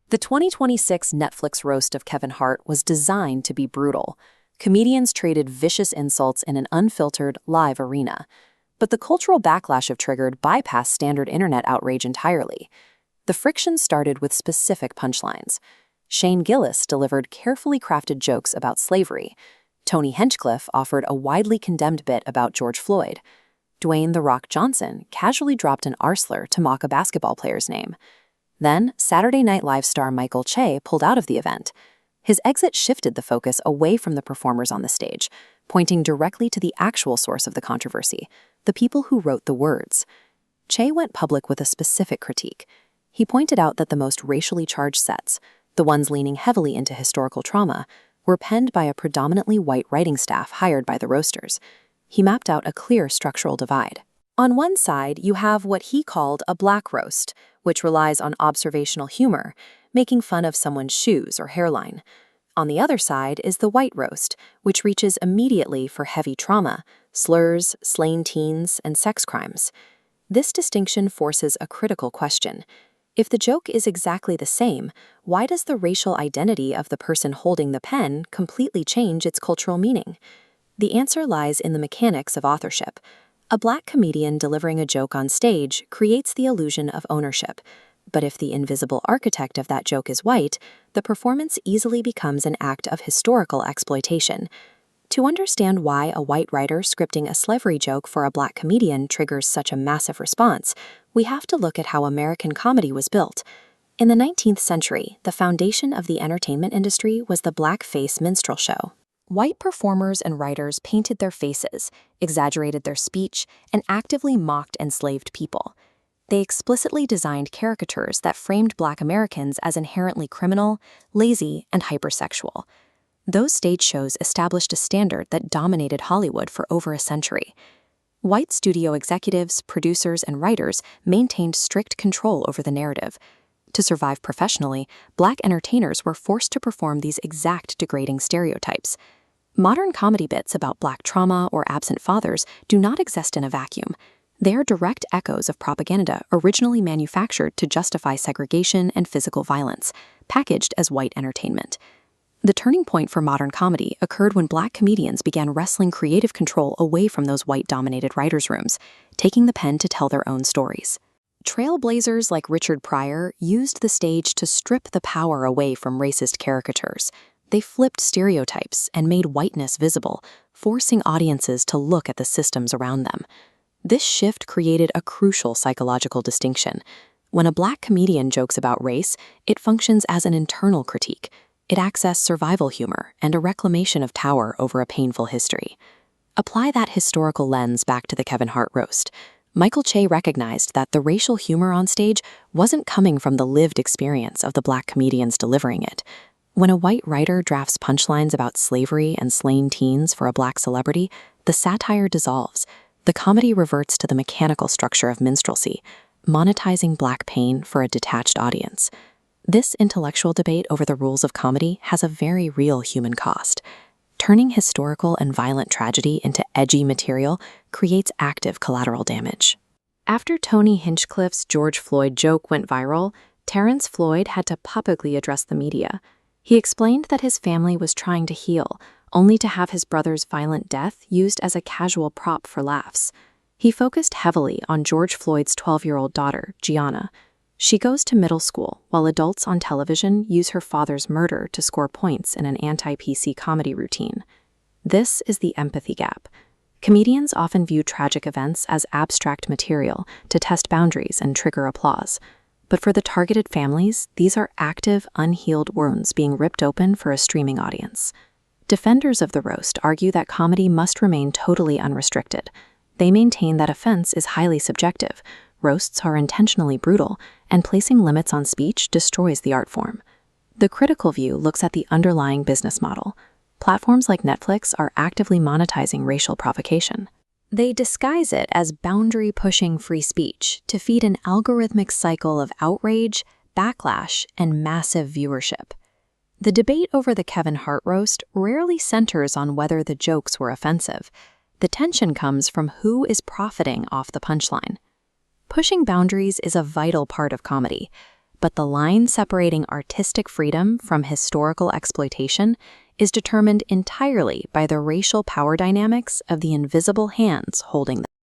The 2026 Netflix roast of Kevin Hart was designed to be brutal. Comedians traded vicious insults in an unfiltered, live arena. But the cultural backlash it triggered bypassed standard internet outrage entirely. The friction started with specific punchlines. Shane Gillis delivered carefully crafted jokes about slavery. Tony Hinchcliffe offered a widely condemned bit about George Floyd. Dwayne "The Rock" Johnson casually dropped an arsler to mock a basketball player's name. Then, Saturday Night Live star Michael Che pulled out of the event. His exit shifted the focus away from the performers on the stage, pointing directly to the actual source of the controversy, the people who wrote the words. Che went public with a specific critique. He pointed out that the most racially charged sets, the ones leaning heavily into historical trauma, were penned by a predominantly white writing staff hired by the roasters. He mapped out a clear structural divide. On one side, you have what he called a black roast, which relies on observational humor, making fun of someone's shoes or hairline. On the other side is the white roast, which reaches immediately for heavy trauma, slurs, slain teens, and sex crimes. This distinction forces a critical question. If the joke is exactly the same, why does the racial identity of the person holding the pen completely change its cultural meaning? The answer lies in the mechanics of authorship. A black comedian delivering a joke on stage creates the illusion of ownership. But if the invisible architect of that joke is white, the performance easily becomes an act of historical exploitation. To understand why a white writer scripting a slavery joke for a black comedian triggers such a massive response, we have to look at how American comedy was built. In the 19th century, the foundation of the entertainment industry was the blackface minstrel show. White performers and writers painted their faces, exaggerated their speech, and actively mocked enslaved people. They explicitly designed caricatures that framed Black Americans as inherently criminal, lazy, and hypersexual. Those stage shows established a standard that dominated Hollywood for over a century. White studio executives, producers, and writers maintained strict control over the narrative. To survive professionally, Black entertainers were forced to perform these exact degrading stereotypes. Modern comedy bits about Black trauma or absent fathers do not exist in a vacuum. They are direct echoes of propaganda originally manufactured to justify segregation and physical violence, packaged as white entertainment. The turning point for modern comedy occurred when Black comedians began wresting creative control away from those white-dominated writers' rooms, taking the pen to tell their own stories. Trailblazers like Richard Pryor used the stage to strip the power away from racist caricatures. They flipped stereotypes and made whiteness visible, forcing audiences to look at the systems around them. This shift created a crucial psychological distinction. When a Black comedian jokes about race, it functions as an internal critique. It acts as survival humor and a reclamation of power over a painful history. Apply that historical lens back to the Kevin Hart roast. Michael Che recognized that the racial humor on stage wasn't coming from the lived experience of the Black comedians delivering it. When a white writer drafts punchlines about slavery and slain teens for a Black celebrity, the satire dissolves. The comedy reverts to the mechanical structure of minstrelsy, monetizing Black pain for a detached audience. This intellectual debate over the rules of comedy has a very real human cost. Turning historical and violent tragedy into edgy material creates active collateral damage. After Tony Hinchcliffe's George Floyd joke went viral, Terrence Floyd had to publicly address the media. He explained that his family was trying to heal, only to have his brother's violent death used as a casual prop for laughs. He focused heavily on George Floyd's 12-year-old daughter, Gianna. She goes to middle school, while adults on television use her father's murder to score points in an anti-PC comedy routine. This is the empathy gap. Comedians often view tragic events as abstract material to test boundaries and trigger applause. But for the targeted families, these are active, unhealed wounds being ripped open for a streaming audience. Defenders of the roast argue that comedy must remain totally unrestricted. They maintain that offense is highly subjective, roasts are intentionally brutal, and placing limits on speech destroys the art form. The critical view looks at the underlying business model. Platforms like Netflix are actively monetizing racial provocation. They disguise it as boundary-pushing free speech to feed an algorithmic cycle of outrage, backlash, and massive viewership. The debate over the Kevin Hart roast rarely centers on whether the jokes were offensive. The tension comes from who is profiting off the punchline. Pushing boundaries is a vital part of comedy, but the line separating artistic freedom from historical exploitation is determined entirely by the racial power dynamics of the invisible hands holding them.